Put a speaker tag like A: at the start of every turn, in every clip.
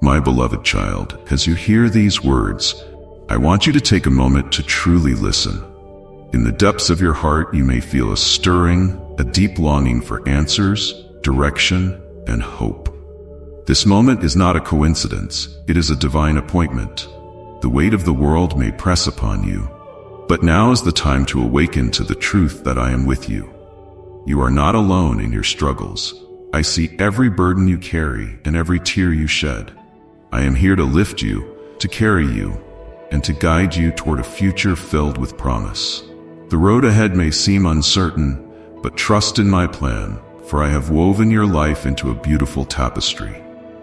A: My beloved child, as you hear these words, I want you to take a moment to truly listen. In the depths of your heart, you may feel a stirring, a deep longing for answers, direction, and hope. This moment is not a coincidence, it is a divine appointment. The weight of the world may press upon you, but now is the time to awaken to the truth that I am with you. You are not alone in your struggles. I see every burden you carry and every tear you shed. I am here to lift you, to carry you, and to guide you toward a future filled with promise. The road ahead may seem uncertain, but trust in my plan, for I have woven your life into a beautiful tapestry.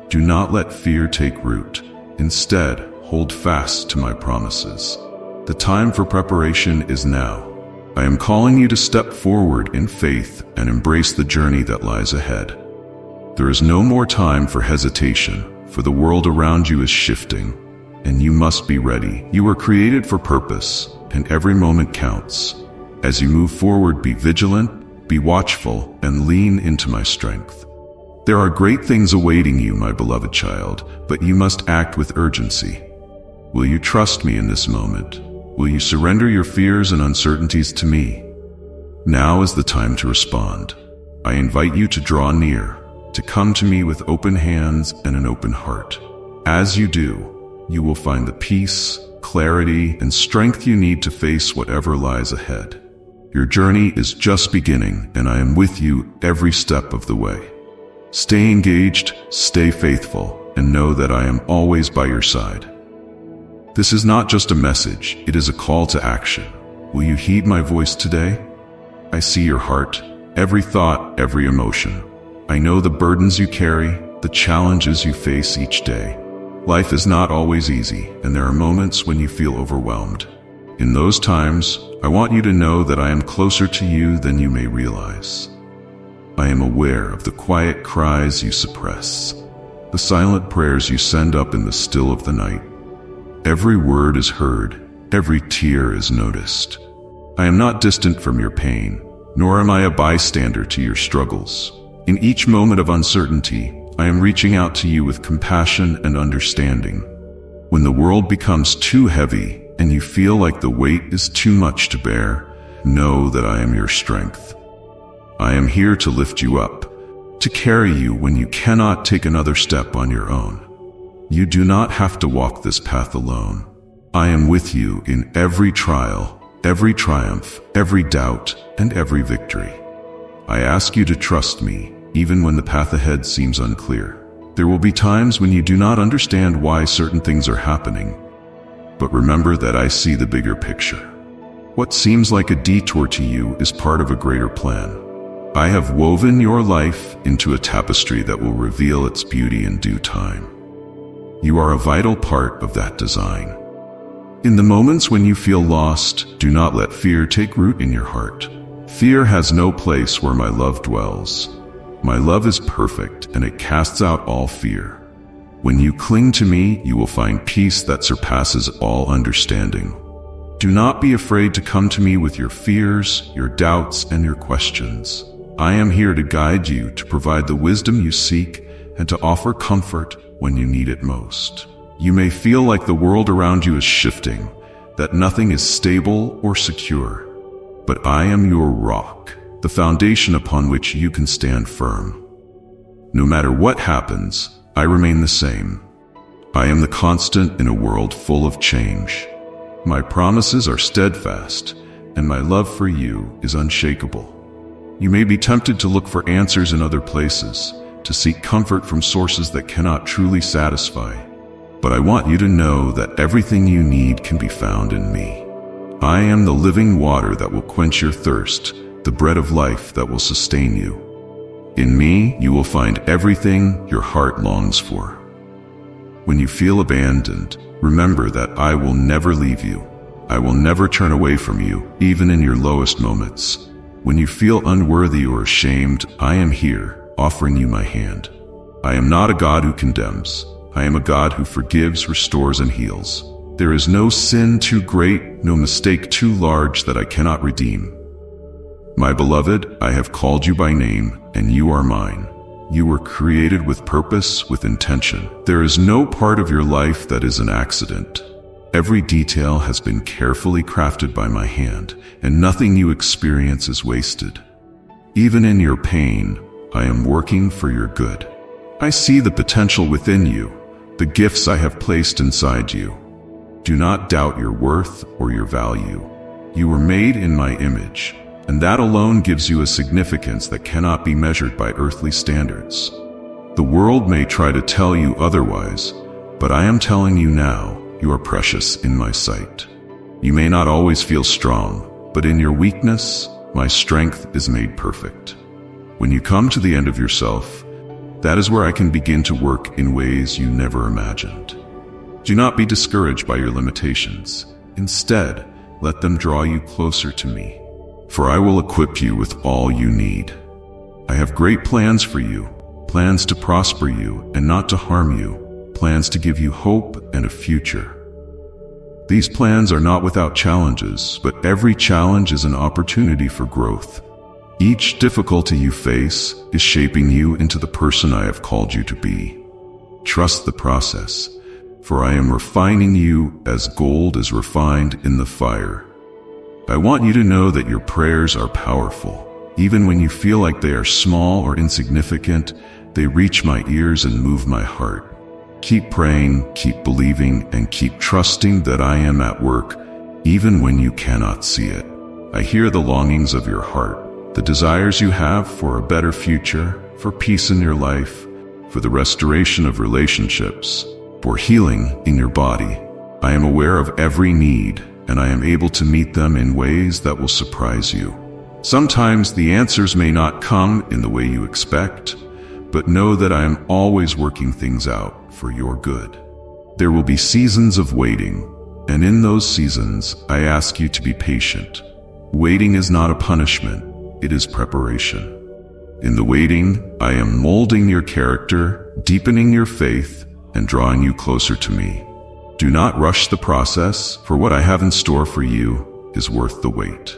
A: Do not let fear take root. Instead, hold fast to my promises. The time for preparation is now. I am calling you to step forward in faith and embrace the journey that lies ahead. There is no more time for hesitation, for the world around you is shifting, and you must be ready. You were created for purpose, and every moment counts. As you move forward, be vigilant, be watchful, and lean into my strength. There are great things awaiting you, my beloved child, but you must act with urgency. Will you trust me in this moment? Will you surrender your fears and uncertainties to me? Now is the time to respond. I invite you to draw near, to come to me with open hands and an open heart. As you do, you will find the peace, clarity, and strength you need to face whatever lies ahead. Your journey is just beginning, and I am with you every step of the way. Stay engaged, stay faithful, and know that I am always by your side. This is not just a message, it is a call to action. Will you heed my voice today? I see your heart, every thought, every emotion. I know the burdens you carry, the challenges you face each day. Life is not always easy, and there are moments when you feel overwhelmed. In those times, I want you to know that I am closer to you than you may realize. I am aware of the quiet cries you suppress, the silent prayers you send up in the still of the night. Every word is heard, every tear is noticed. I am not distant from your pain, nor am I a bystander to your struggles. In each moment of uncertainty, I am reaching out to you with compassion and understanding. When the world becomes too heavy and you feel like the weight is too much to bear, know that I am your strength. I am here to lift you up, to carry you when you cannot take another step on your own. You do not have to walk this path alone. I am with you in every trial, every triumph, every doubt, and every victory. I ask you to trust me, even when the path ahead seems unclear. There will be times when you do not understand why certain things are happening, but remember that I see the bigger picture. What seems like a detour to you is part of a greater plan. I have woven your life into a tapestry that will reveal its beauty in due time. You are a vital part of that design. In the moments when you feel lost, do not let fear take root in your heart. Fear has no place where my love dwells. My love is perfect, and it casts out all fear. When you cling to me, you will find peace that surpasses all understanding. Do not be afraid to come to me with your fears, your doubts, and your questions. I am here to guide you, to provide the wisdom you seek, and to offer comfort when you need it most. You may feel like the world around you is shifting, that nothing is stable or secure. But I am your rock, the foundation upon which you can stand firm. No matter what happens, I remain the same. I am the constant in a world full of change. My promises are steadfast, and my love for you is unshakable. You may be tempted to look for answers in other places, to seek comfort from sources that cannot truly satisfy. But I want you to know that everything you need can be found in me. I am the living water that will quench your thirst, the bread of life that will sustain you. In me, you will find everything your heart longs for. When you feel abandoned, remember that I will never leave you. I will never turn away from you, even in your lowest moments. When you feel unworthy or ashamed, I am here, offering you my hand. I am not a God who condemns. I am a God who forgives, restores, and heals. There is no sin too great, no mistake too large that I cannot redeem. My beloved, I have called you by name, and you are mine. You were created with purpose, with intention. There is no part of your life that is an accident. Every detail has been carefully crafted by my hand, and nothing you experience is wasted. Even in your pain, I am working for your good. I see the potential within you, the gifts I have placed inside you. Do not doubt your worth or your value. You were made in my image, and that alone gives you a significance that cannot be measured by earthly standards. The world may try to tell you otherwise, but I am telling you now, you are precious in my sight. You may not always feel strong, but in your weakness, my strength is made perfect. When you come to the end of yourself, that is where I can begin to work in ways you never imagined. Do not be discouraged by your limitations. Instead, let them draw you closer to me, for I will equip you with all you need. I have great plans for you, plans to prosper you and not to harm you, plans to give you hope and a future. These plans are not without challenges, but every challenge is an opportunity for growth. Each difficulty you face is shaping you into the person I have called you to be. Trust the process, for I am refining you as gold is refined in the fire. I want you to know that your prayers are powerful. Even when you feel like they are small or insignificant, they reach my ears and move my heart. Keep praying, keep believing, and keep trusting that I am at work, even when you cannot see it. I hear the longings of your heart, the desires you have for a better future, for peace in your life, for the restoration of relationships, for healing in your body. I am aware of every need, and I am able to meet them in ways that will surprise you. Sometimes the answers may not come in the way you expect, but know that I am always working things out for your good. There will be seasons of waiting, and in those seasons, I ask you to be patient. Waiting is not a punishment, it is preparation. In the waiting, I am molding your character, deepening your faith, and drawing you closer to me. Do not rush the process, for what I have in store for you is worth the wait.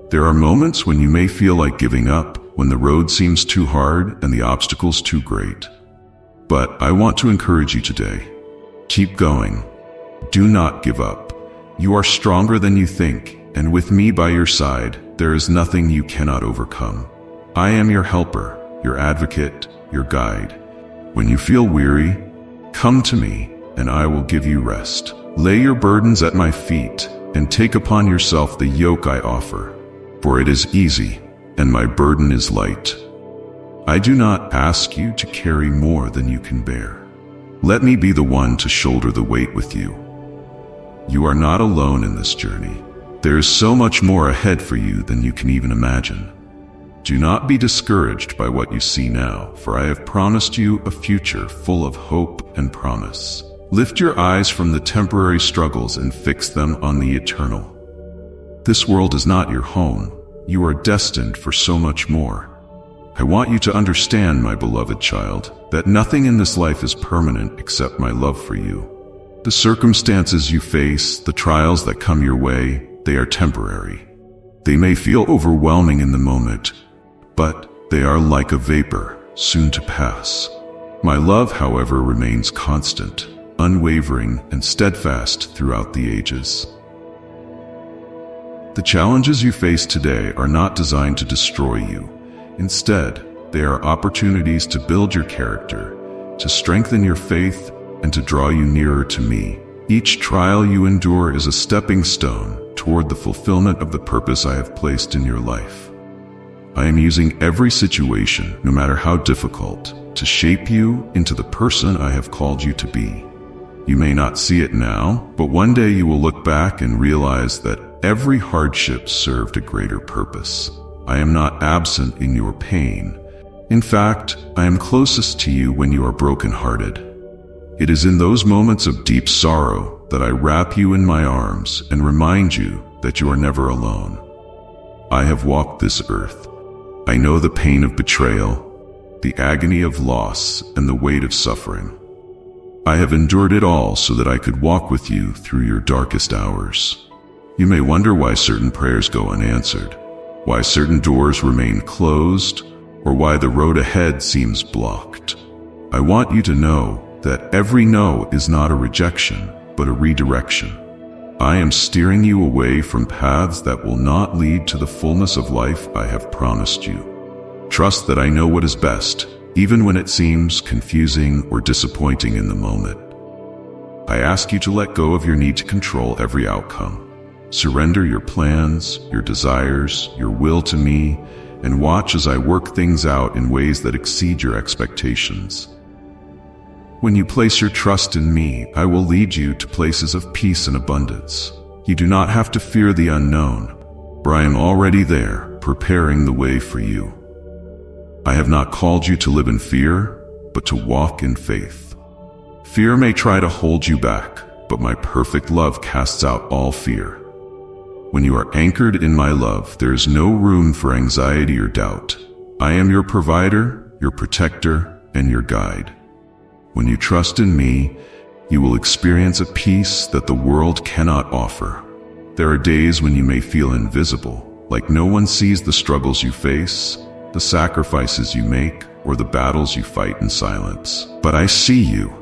A: There are moments when you may feel like giving up, when the road seems too hard and the obstacles too great. But I want to encourage you today. Keep going. Do not give up. You are stronger than you think, and with me by your side, there is nothing you cannot overcome. I am your helper, your advocate, your guide. When you feel weary, come to me, and I will give you rest. Lay your burdens at my feet, and take upon yourself the yoke I offer. For it is easy, and my burden is light. I do not ask you to carry more than you can bear. Let me be the one to shoulder the weight with you. You are not alone in this journey. There is so much more ahead for you than you can even imagine. Do not be discouraged by what you see now, for I have promised you a future full of hope and promise. Lift your eyes from the temporary struggles and fix them on the eternal. This world is not your home. You are destined for so much more. I want you to understand, my beloved child, that nothing in this life is permanent except my love for you. The circumstances you face, the trials that come your way, they are temporary. They may feel overwhelming in the moment, but they are like a vapor, soon to pass. My love, however, remains constant, unwavering, and steadfast throughout the ages. The challenges you face today are not designed to destroy you. Instead, they are opportunities to build your character, to strengthen your faith, and to draw you nearer to me. Each trial you endure is a stepping stone toward the fulfillment of the purpose I have placed in your life. I am using every situation, no matter how difficult, to shape you into the person I have called you to be. You may not see it now, but one day you will look back and realize that every hardship served a greater purpose. I am not absent in your pain. In fact, I am closest to you when you are brokenhearted. It is in those moments of deep sorrow that I wrap you in my arms and remind you that you are never alone. I have walked this earth. I know the pain of betrayal, the agony of loss, and the weight of suffering. I have endured it all so that I could walk with you through your darkest hours. You may wonder why certain prayers go unanswered, why certain doors remain closed, or why the road ahead seems blocked. I want you to know that every no is not a rejection, but a redirection. I am steering you away from paths that will not lead to the fullness of life I have promised you. Trust that I know what is best, even when it seems confusing or disappointing in the moment. I ask you to let go of your need to control every outcome. Surrender your plans, your desires, your will to me, and watch as I work things out in ways that exceed your expectations. When you place your trust in me, I will lead you to places of peace and abundance. You do not have to fear the unknown, for I am already there, preparing the way for you. I have not called you to live in fear, but to walk in faith. Fear may try to hold you back, but my perfect love casts out all fear. When you are anchored in my love, there is no room for anxiety or doubt. I am your provider, your protector, and your guide. When you trust in me, you will experience a peace that the world cannot offer. There are days when you may feel invisible, like no one sees the struggles you face, the sacrifices you make, or the battles you fight in silence. But I see you.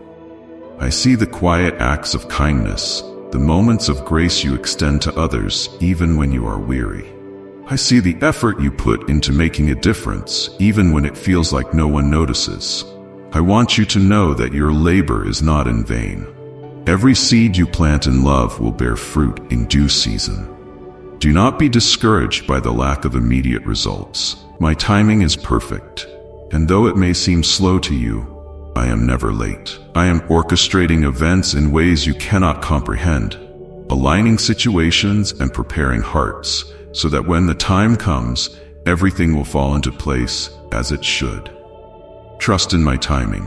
A: I see the quiet acts of kindness, the moments of grace you extend to others even when you are weary. I see the effort you put into making a difference even when it feels like no one notices. I want you to know that your labor is not in vain. Every seed you plant in love will bear fruit in due season. Do not be discouraged by the lack of immediate results. My timing is perfect, and though it may seem slow to you, I am never late. I am orchestrating events in ways you cannot comprehend, aligning situations and preparing hearts, so that when the time comes, everything will fall into place as it should. Trust in my timing,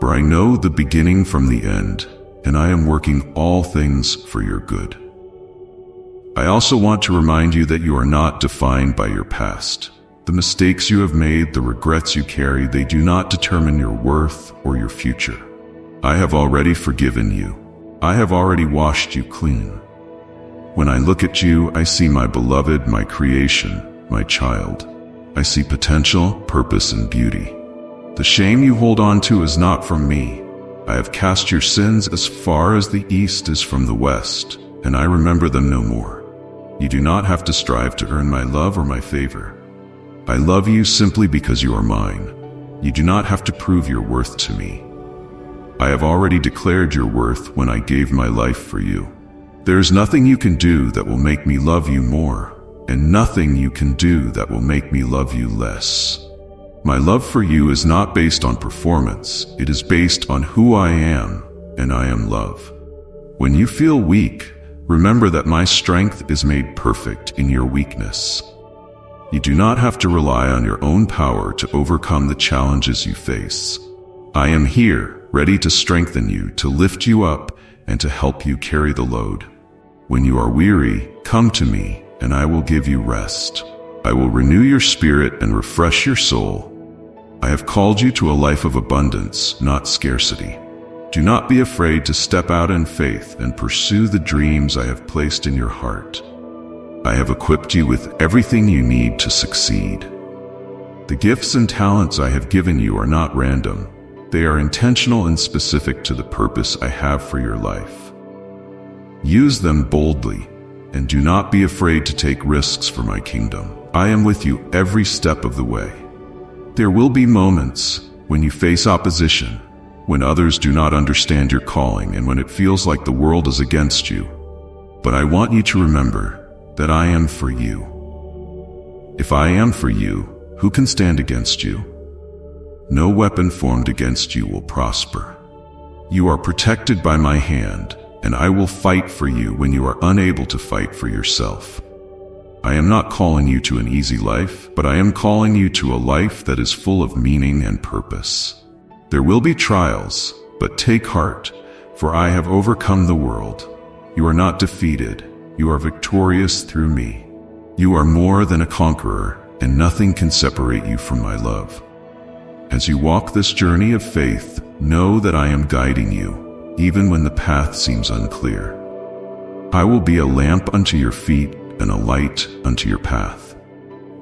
A: for I know the beginning from the end, and I am working all things for your good. I also want to remind you that you are not defined by your past. The mistakes you have made, the regrets you carry, they do not determine your worth or your future. I have already forgiven you. I have already washed you clean. When I look at you, I see my beloved, my creation, my child. I see potential, purpose, and beauty. The shame you hold on to is not from me. I have cast your sins as far as the east is from the west, and I remember them no more. You do not have to strive to earn my love or my favor. I love you simply because you are mine. You do not have to prove your worth to me. I have already declared your worth when I gave my life for you. There is nothing you can do that will make me love you more, and nothing you can do that will make me love you less. My love for you is not based on performance. It is based on who I am, and I am love. When you feel weak, remember that my strength is made perfect in your weakness. You do not have to rely on your own power to overcome the challenges you face. I am here, ready to strengthen you, to lift you up, and to help you carry the load. When you are weary, come to me, and I will give you rest. I will renew your spirit and refresh your soul. I have called you to a life of abundance, not scarcity. Do not be afraid to step out in faith and pursue the dreams I have placed in your heart. I have equipped you with everything you need to succeed. The gifts and talents I have given you are not random. They are intentional and specific to the purpose I have for your life. Use them boldly, and do not be afraid to take risks for my kingdom. I am with you every step of the way. There will be moments when you face opposition, when others do not understand your calling, and when it feels like the world is against you. But I want you to remember that I am for you. If I am for you, who can stand against you? No weapon formed against you will prosper. You are protected by my hand, and I will fight for you when you are unable to fight for yourself. I am not calling you to an easy life, but I am calling you to a life that is full of meaning and purpose. There will be trials, but take heart, for I have overcome the world. You are not defeated. You are victorious through me. You are more than a conqueror, and nothing can separate you from my love. As you walk this journey of faith, know that I am guiding you, even when the path seems unclear. I will be a lamp unto your feet and a light unto your path.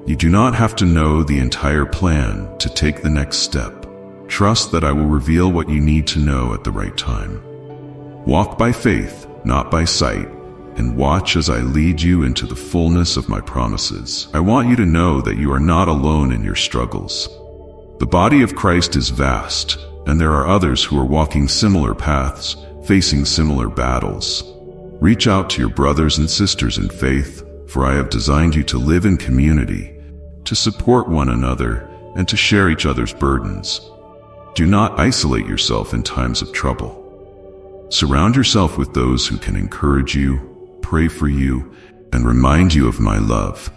A: You do not have to know the entire plan to take the next step. Trust that I will reveal what you need to know at the right time. Walk by faith, not by sight, and watch as I lead you into the fullness of my promises. I want you to know that you are not alone in your struggles. The body of Christ is vast, and there are others who are walking similar paths, facing similar battles. Reach out to your brothers and sisters in faith, for I have designed you to live in community, to support one another, and to share each other's burdens. Do not isolate yourself in times of trouble. Surround yourself with those who can encourage you, pray for you, and remind you of my love.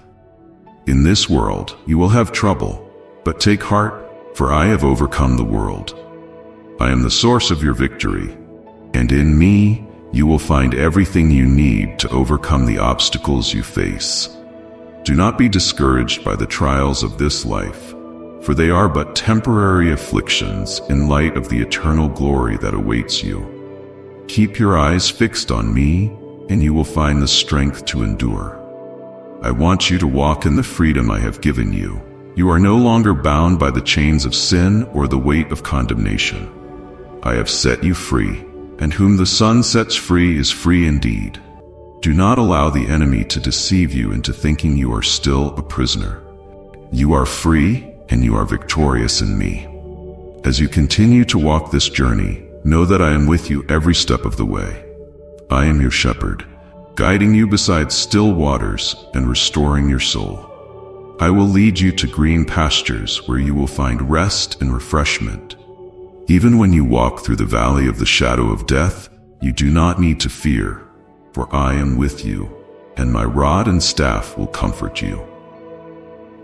A: In this world, you will have trouble, but take heart, for I have overcome the world. I am the source of your victory, and in me, you will find everything you need to overcome the obstacles you face. Do not be discouraged by the trials of this life, for they are but temporary afflictions in light of the eternal glory that awaits you. Keep your eyes fixed on me, and you will find the strength to endure. I want you to walk in the freedom I have given you. You are no longer bound by the chains of sin or the weight of condemnation. I have set you free, and whom the Son sets free is free indeed. Do not allow the enemy to deceive you into thinking you are still a prisoner. You are free, and you are victorious in me. As you continue to walk this journey, know that I am with you every step of the way. I am your shepherd, guiding you beside still waters and restoring your soul. I will lead you to green pastures where you will find rest and refreshment. Even when you walk through the valley of the shadow of death, you do not need to fear, for I am with you, and my rod and staff will comfort you.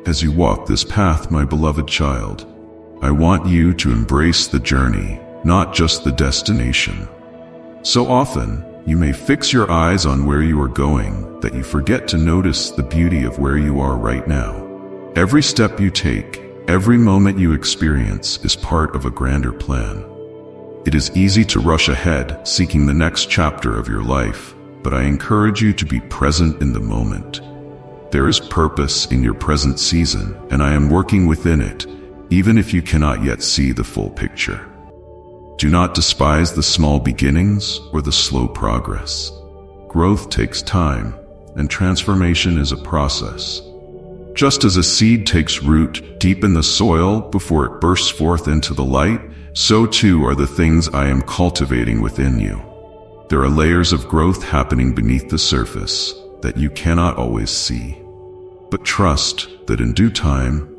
A: As you walk this path, my beloved child, I want you to embrace the journey, not just the destination. So often, you may fix your eyes on where you are going that you forget to notice the beauty of where you are right now. Every step you take, every moment you experience is part of a grander plan. It is easy to rush ahead, seeking the next chapter of your life, but I encourage you to be present in the moment. There is purpose in your present season, and I am working within it, even if you cannot yet see the full picture. Do not despise the small beginnings or the slow progress. Growth takes time, and transformation is a process. Just as a seed takes root deep in the soil before it bursts forth into the light, so too are the things I am cultivating within you. There are layers of growth happening beneath the surface that you cannot always see. But trust that in due time,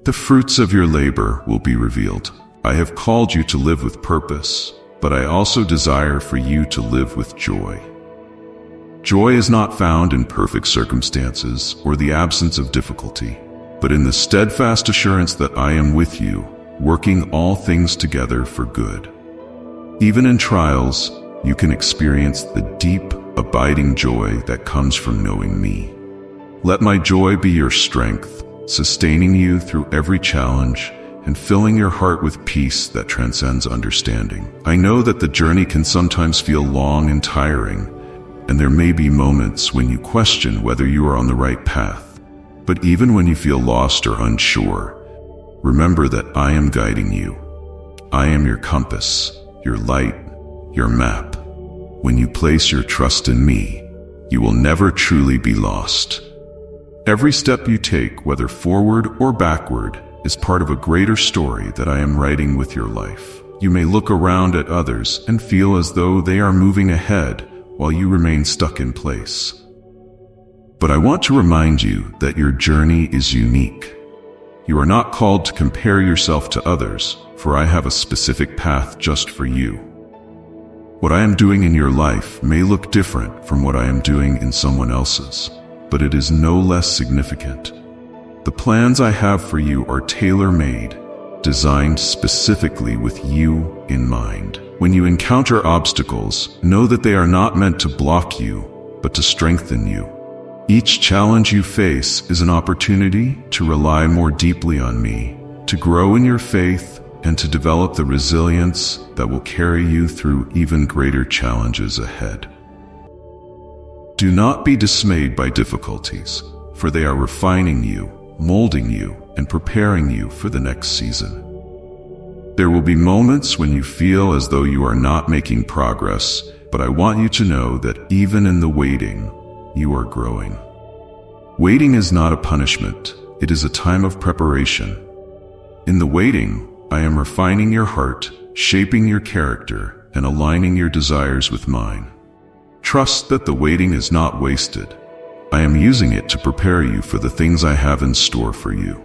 A: the fruits of your labor will be revealed. I have called you to live with purpose, but I also desire for you to live with joy. Joy is not found in perfect circumstances or the absence of difficulty, but in the steadfast assurance that I am with you, working all things together for good. Even in trials, you can experience the deep, abiding joy that comes from knowing me. Let my joy be your strength, sustaining you through every challenge and filling your heart with peace that transcends understanding. I know that the journey can sometimes feel long and tiring, and there may be moments when you question whether you are on the right path. But even when you feel lost or unsure, remember that I am guiding you. I am your compass, your light, your map. When you place your trust in me, you will never truly be lost. Every step you take, whether forward or backward, is part of a greater story that I am writing with your life. You may look around at others and feel as though they are moving ahead while you remain stuck in place. But I want to remind you that your journey is unique. You are not called to compare yourself to others, for I have a specific path just for you. What I am doing in your life may look different from what I am doing in someone else's, but it is no less significant. The plans I have for you are tailor-made, designed specifically with you in mind. When you encounter obstacles, know that they are not meant to block you, but to strengthen you. Each challenge you face is an opportunity to rely more deeply on me, to grow in your faith, and to develop the resilience that will carry you through even greater challenges ahead. Do not be dismayed by difficulties, for they are refining you, molding you and preparing you for the next season. There will be moments when you feel as though you are not making progress, but I want you to know that even in the waiting, you are growing. Waiting is not a punishment, it is a time of preparation. In the waiting, I am refining your heart, shaping your character, and aligning your desires with mine. Trust that the waiting is not wasted. I am using it to prepare you for the things I have in store for you.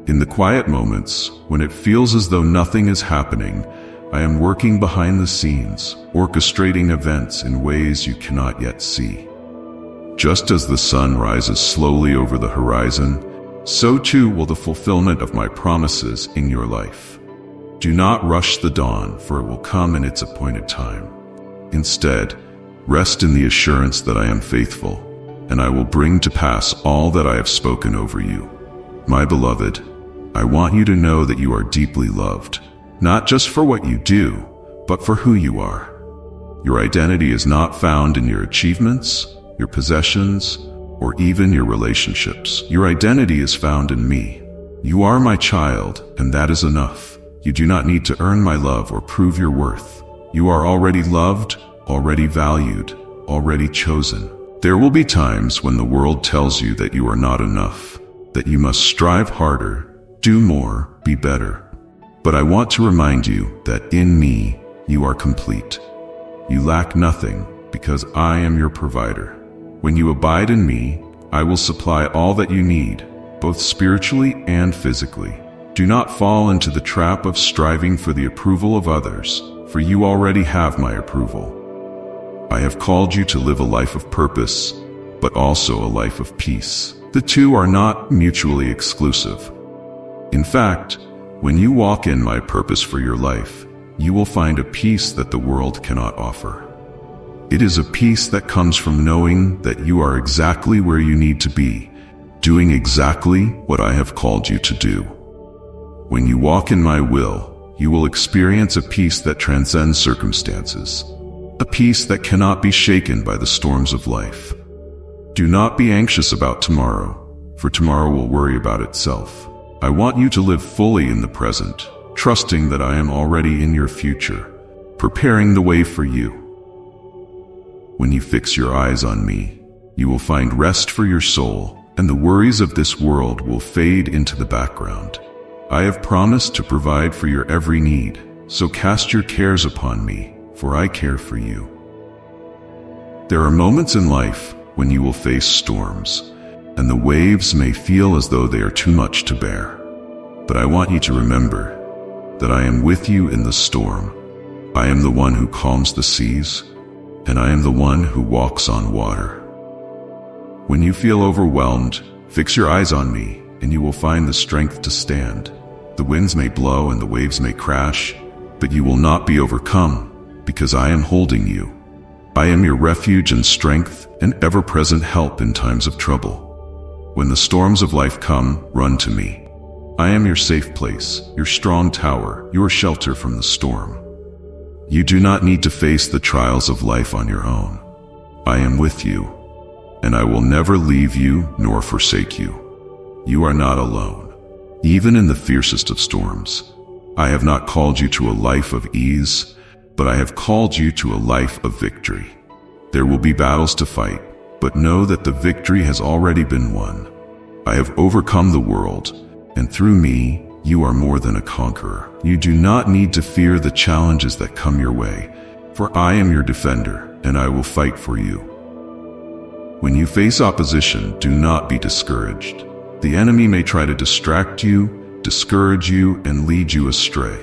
A: In the quiet moments, when it feels as though nothing is happening, I am working behind the scenes, orchestrating events in ways you cannot yet see. Just as the sun rises slowly over the horizon, so too will the fulfillment of my promises in your life. Do not rush the dawn, for it will come in its appointed time. Instead, rest in the assurance that I am faithful, and I will bring to pass all that I have spoken over you. My beloved, I want you to know that you are deeply loved, not just for what you do, but for who you are. Your identity is not found in your achievements, your possessions, or even your relationships. Your identity is found in me. You are my child, and that is enough. You do not need to earn my love or prove your worth. You are already loved, already valued, already chosen. There will be times when the world tells you that you are not enough, that you must strive harder, do more, be better. But I want to remind you that in me, you are complete. You lack nothing because I am your provider. When you abide in me, I will supply all that you need, both spiritually and physically. Do not fall into the trap of striving for the approval of others, for you already have my approval. I have called you to live a life of purpose, but also a life of peace. The two are not mutually exclusive. In fact, when you walk in my purpose for your life, you will find a peace that the world cannot offer. It is a peace that comes from knowing that you are exactly where you need to be, doing exactly what I have called you to do. When you walk in my will, you will experience a peace that transcends circumstances, a peace that cannot be shaken by the storms of life. Do not be anxious about tomorrow, for tomorrow will worry about itself. I want you to live fully in the present, trusting that I am already in your future, preparing the way for you. When you fix your eyes on me, you will find rest for your soul, and the worries of this world will fade into the background. I have promised to provide for your every need, so cast your cares upon me, for I care for you. There are moments in life when you will face storms, and the waves may feel as though they are too much to bear. But I want you to remember that I am with you in the storm. I am the one who calms the seas, and I am the one who walks on water. When you feel overwhelmed, fix your eyes on me, and you will find the strength to stand. The winds may blow and the waves may crash, but you will not be overcome, because I am holding you. I am your refuge and strength and ever-present help in times of trouble. When the storms of life come, run to me. I am your safe place, your strong tower, your shelter from the storm. You do not need to face the trials of life on your own. I am with you, and I will never leave you nor forsake you. You are not alone, even in the fiercest of storms. I have not called you to a life of ease, but I have called you to a life of victory. There will be battles to fight, but know that the victory has already been won. I have overcome the world, and through me, you are more than a conqueror. You do not need to fear the challenges that come your way, for I am your defender, and I will fight for you. When you face opposition, do not be discouraged. The enemy may try to distract you, discourage you, and lead you astray.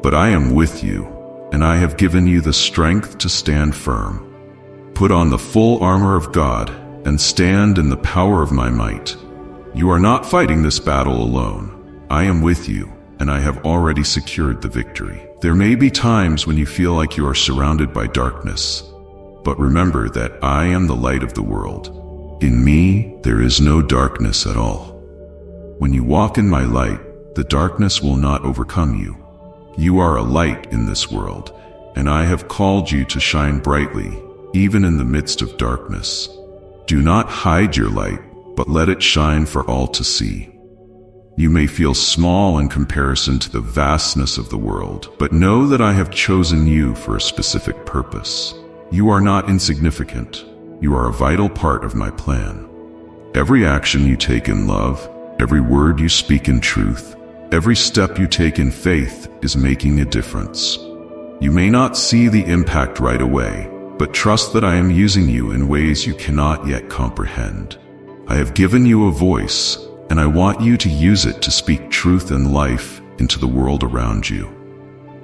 A: But I am with you, and I have given you the strength to stand firm. Put on the full armor of God, and stand in the power of my might. You are not fighting this battle alone. I am with you, and I have already secured the victory. There may be times when you feel like you are surrounded by darkness, but remember that I am the light of the world. In me, there is no darkness at all. When you walk in my light, the darkness will not overcome you. You are a light in this world, and I have called you to shine brightly, even in the midst of darkness. Do not hide your light, but let it shine for all to see. You may feel small in comparison to the vastness of the world, but know that I have chosen you for a specific purpose. You are not insignificant. You are a vital part of my plan. Every action you take in love, every word you speak in truth, every step you take in faith is making a difference. You may not see the impact right away, but trust that I am using you in ways you cannot yet comprehend. I have given you a voice, and I want you to use it to speak truth and life into the world around you.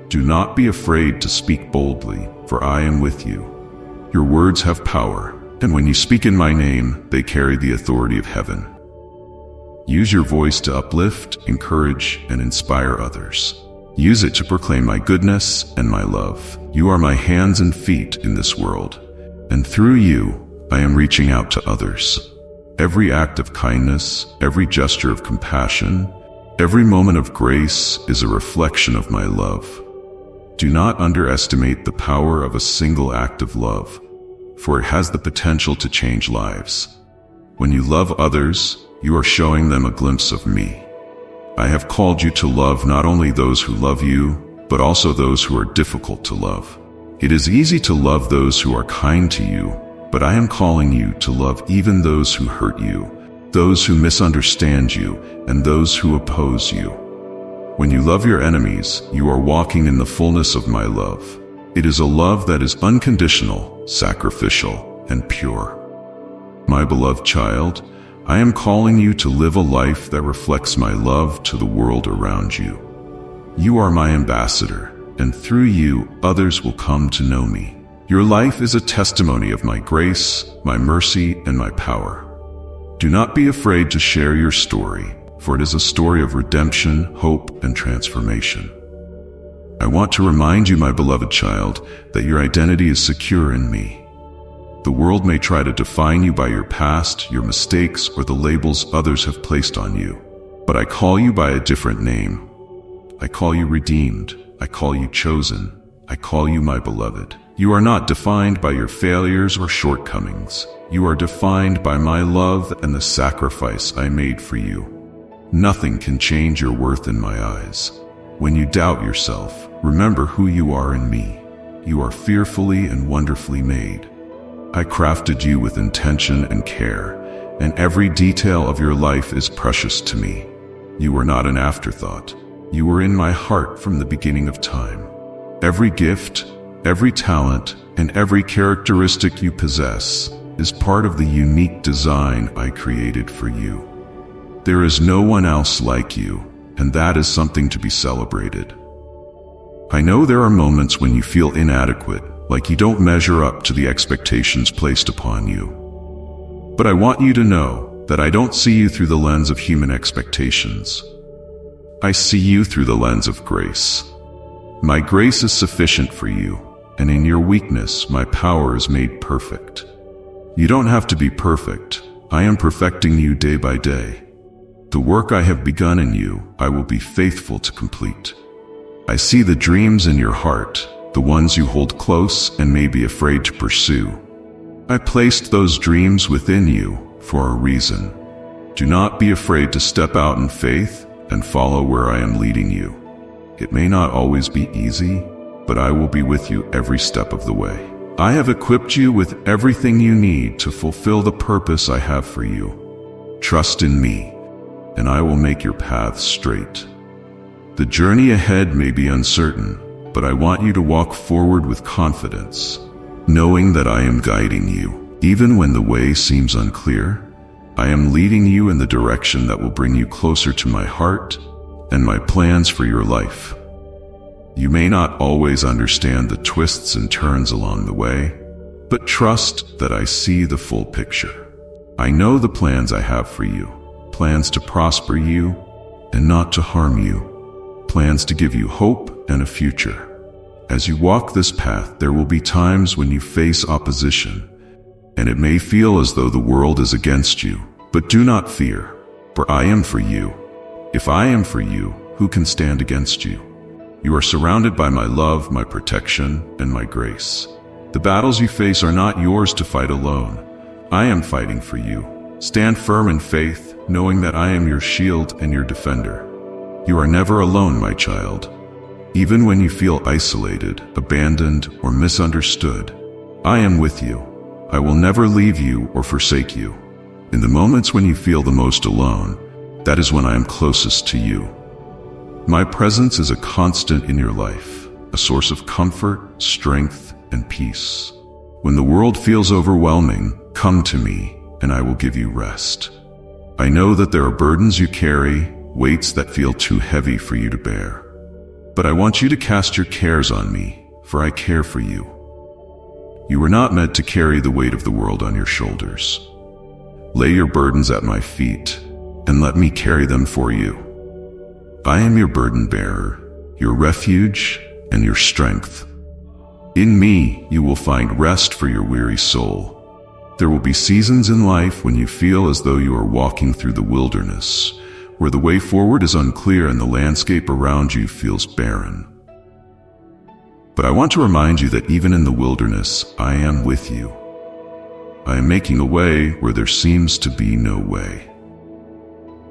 A: Do not be afraid to speak boldly, for I am with you. Your words have power, and when you speak in my name, they carry the authority of heaven. Use your voice to uplift, encourage, and inspire others. Use it to proclaim my goodness and my love. You are my hands and feet in this world, and through you, I am reaching out to others. Every act of kindness, every gesture of compassion, every moment of grace is a reflection of my love. Do not underestimate the power of a single act of love, for it has the potential to change lives. When you love others, you are showing them a glimpse of me. I have called you to love not only those who love you, but also those who are difficult to love. It is easy to love those who are kind to you, but I am calling you to love even those who hurt you, those who misunderstand you, and those who oppose you. When you love your enemies, you are walking in the fullness of my love. It is a love that is unconditional, sacrificial, and pure. My beloved child, I am calling you to live a life that reflects my love to the world around you. You are my ambassador, and through you, others will come to know me. Your life is a testimony of my grace, my mercy, and my power. Do not be afraid to share your story, for it is a story of redemption, hope, and transformation. I want to remind you, my beloved child, that your identity is secure in me. The world may try to define you by your past, your mistakes, or the labels others have placed on you, but I call you by a different name. I call you redeemed. I call you chosen. I call you my beloved. You are not defined by your failures or shortcomings. You are defined by my love and the sacrifice I made for you. Nothing can change your worth in my eyes. When you doubt yourself, remember who you are in me. You are fearfully and wonderfully made. I crafted you with intention and care, and every detail of your life is precious to me. You are not an afterthought. You were in my heart from the beginning of time. Every gift, every talent, and every characteristic you possess is part of the unique design I created for you. There is no one else like you, and that is something to be celebrated. I know there are moments when you feel inadequate, like you don't measure up to the expectations placed upon you. But I want you to know that I don't see you through the lens of human expectations. I see you through the lens of grace. My grace is sufficient for you, and in your weakness, my power is made perfect. You don't have to be perfect. I am perfecting you day by day. The work I have begun in you, I will be faithful to complete. I see the dreams in your heart, the ones you hold close and may be afraid to pursue. I placed those dreams within you for a reason. Do not be afraid to step out in faith and follow where I am leading you. It may not always be easy, but I will be with you every step of the way. I have equipped you with everything you need to fulfill the purpose I have for you. Trust in me, and I will make your path straight. The journey ahead may be uncertain, but I want you to walk forward with confidence, knowing that I am guiding you. Even when the way seems unclear, I am leading you in the direction that will bring you closer to my heart and my plans for your life. You may not always understand the twists and turns along the way, but trust that I see the full picture. I know the plans I have for you, plans to prosper you and not to harm you, plans to give you hope and a future. As you walk this path, there will be times when you face opposition, and it may feel as though the world is against you, but do not fear, for I am for you. If I am for you, who can stand against you? You are surrounded by my love, my protection, and my grace. The battles you face are not yours to fight alone. I am fighting for you. Stand firm in faith, knowing that I am your shield and your defender. You are never alone, my child. Even when you feel isolated, abandoned, or misunderstood, I am with you. I will never leave you or forsake you. In the moments when you feel the most alone, that is when I am closest to you. My presence is a constant in your life, a source of comfort, strength, and peace. When the world feels overwhelming, come to me, and I will give you rest. I know that there are burdens you carry, weights that feel too heavy for you to bear. But I want you to cast your cares on me, for I care for you. You were not meant to carry the weight of the world on your shoulders. Lay your burdens at my feet, and let me carry them for you. I am your burden bearer, your refuge, and your strength. In me, you will find rest for your weary soul. There will be seasons in life when you feel as though you are walking through the wilderness, where the way forward is unclear and the landscape around you feels barren. But I want to remind you that even in the wilderness, I am with you. I am making a way where there seems to be no way.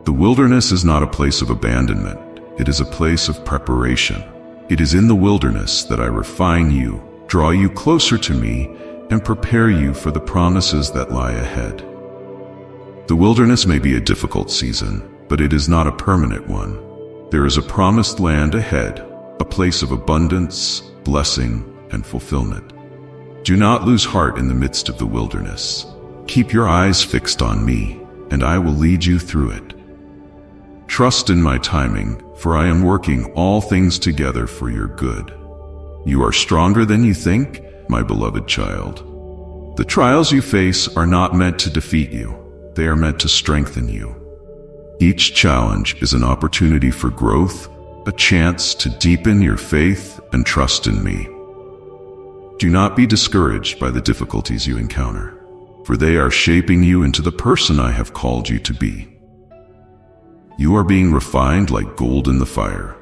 A: The wilderness is not a place of abandonment. It is a place of preparation. It is in the wilderness that I refine you, draw you closer to me, and prepare you for the promises that lie ahead. The wilderness may be a difficult season, but it is not a permanent one. There is a promised land ahead, a place of abundance, blessing, and fulfillment. Do not lose heart in the midst of the wilderness. Keep your eyes fixed on me, and I will lead you through it. Trust in my timing, for I am working all things together for your good. You are stronger than you think, my beloved child. The trials you face are not meant to defeat you. They are meant to strengthen you. Each challenge is an opportunity for growth, a chance to deepen your faith and trust in me. Do not be discouraged by the difficulties you encounter, for they are shaping you into the person I have called you to be. You are being refined like gold in the fire,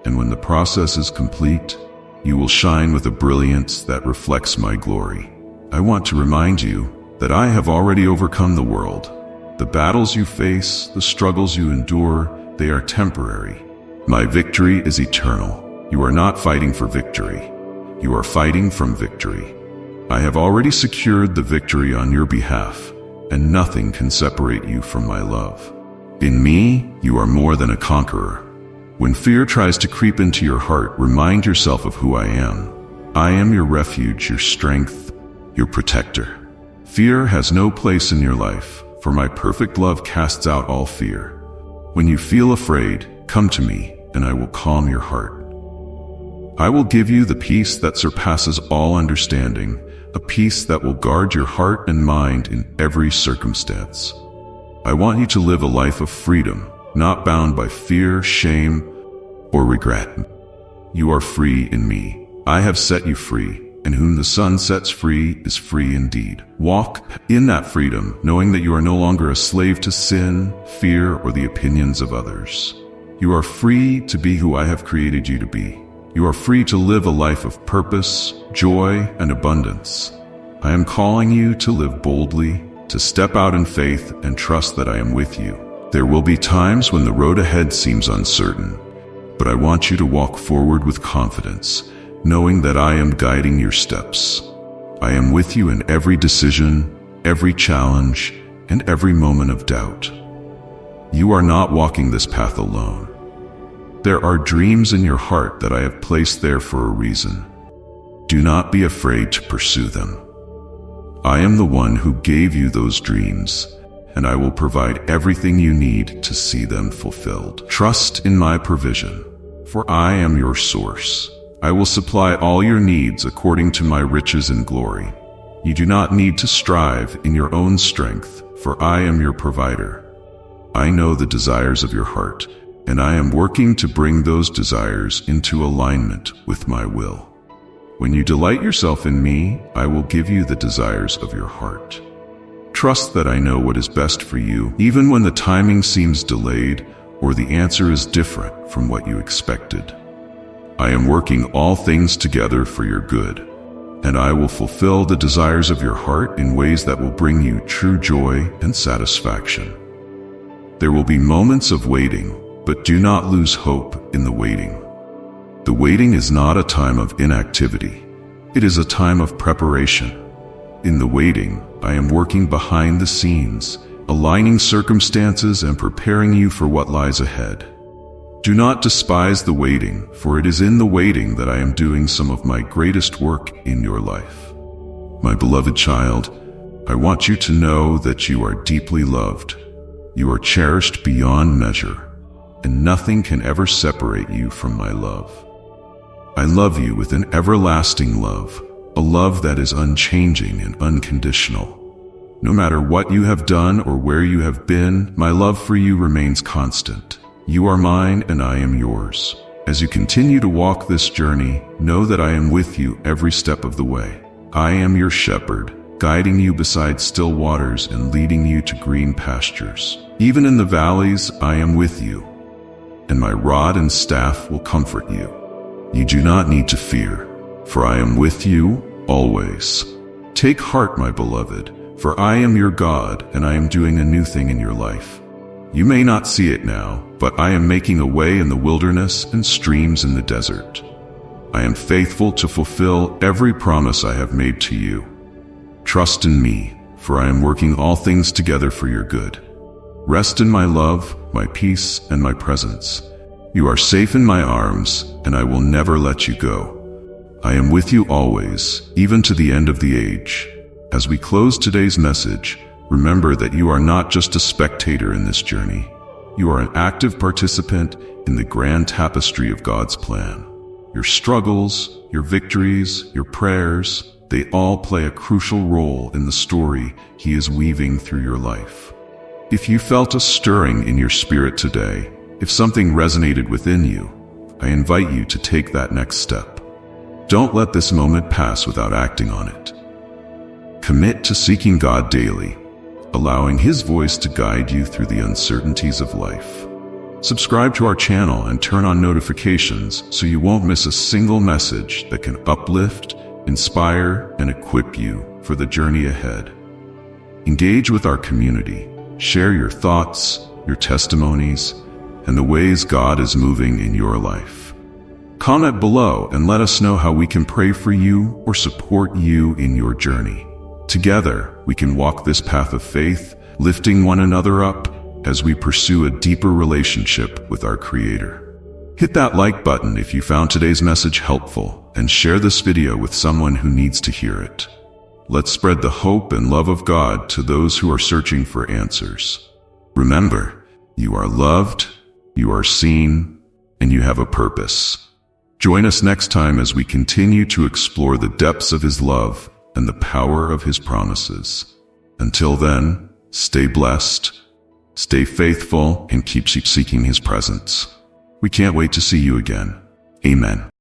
A: and when the process is complete, you will shine with a brilliance that reflects my glory. I want to remind you that I have already overcome the world. The battles you face, the struggles you endure, they are temporary. My victory is eternal. You are not fighting for victory. You are fighting from victory. I have already secured the victory on your behalf, and nothing can separate you from my love. In me, you are more than a conqueror. When fear tries to creep into your heart, remind yourself of who I am. I am your refuge, your strength, your protector. Fear has no place in your life, for my perfect love casts out all fear. When you feel afraid, come to me, and I will calm your heart. I will give you the peace that surpasses all understanding, a peace that will guard your heart and mind in every circumstance. I want you to live a life of freedom, not bound by fear, shame, or regret. You are free in me. I have set you free, and whom the Son sets free is free indeed. Walk in that freedom, knowing that you are no longer a slave to sin, fear, or the opinions of others. You are free to be who I have created you to be. You are free to live a life of purpose, joy, and abundance. I am calling you to live boldly, to step out in faith and trust that I am with you. There will be times when the road ahead seems uncertain, but I want you to walk forward with confidence, knowing that I am guiding your steps. I am with you in every decision, every challenge, and every moment of doubt. You are not walking this path alone. There are dreams in your heart that I have placed there for a reason. Do not be afraid to pursue them. I am the one who gave you those dreams, and I will provide everything you need to see them fulfilled. Trust in my provision, for I am your source. I will supply all your needs according to my riches and glory. You do not need to strive in your own strength, for I am your provider. I know the desires of your heart, and I am working to bring those desires into alignment with my will. When you delight yourself in me, I will give you the desires of your heart. Trust that I know what is best for you, even when the timing seems delayed or the answer is different from what you expected. I am working all things together for your good, and I will fulfill the desires of your heart in ways that will bring you true joy and satisfaction. There will be moments of waiting, but do not lose hope in the waiting. The waiting is not a time of inactivity. It is a time of preparation. In the waiting, I am working behind the scenes, aligning circumstances and preparing you for what lies ahead. Do not despise the waiting, for it is in the waiting that I am doing some of my greatest work in your life. My beloved child, I want you to know that you are deeply loved. You are cherished beyond measure, and nothing can ever separate you from my love. I love you with an everlasting love, a love that is unchanging and unconditional. No matter what you have done or where you have been, my love for you remains constant. You are mine and I am yours. As you continue to walk this journey, know that I am with you every step of the way. I am your shepherd, guiding you beside still waters and leading you to green pastures. Even in the valleys, I am with you, and my rod and staff will comfort you. You do not need to fear, for I am with you always. Take heart, my beloved, for I am your God, and I am doing a new thing in your life. You may not see it now, but I am making a way in the wilderness and streams in the desert. I am faithful to fulfill every promise I have made to you. Trust in me, for I am working all things together for your good. Rest in my love, my peace, and my presence. You are safe in my arms, and I will never let you go. I am with you always, even to the end of the age. As we close today's message, remember that you are not just a spectator in this journey. You are an active participant in the grand tapestry of God's plan. Your struggles, your victories, your prayers, they all play a crucial role in the story He is weaving through your life. If you felt a stirring in your spirit today, if something resonated within you, I invite you to take that next step. Don't let this moment pass without acting on it. Commit to seeking God daily, allowing His voice to guide you through the uncertainties of life. Subscribe to our channel and turn on notifications so you won't miss a single message that can uplift, inspire, and equip you for the journey ahead. Engage with our community. Share your thoughts, your testimonies, and the ways God is moving in your life. Comment below and let us know how we can pray for you or support you in your journey. Together, we can walk this path of faith, lifting one another up as we pursue a deeper relationship with our Creator. Hit that like button if you found today's message helpful, and share this video with someone who needs to hear it. Let's spread the hope and love of God to those who are searching for answers. Remember, you are loved, you are seen, and you have a purpose. Join us next time as we continue to explore the depths of His love and the power of His promises. Until then, stay blessed, stay faithful, and keep seeking His presence. We can't wait to see you again. Amen.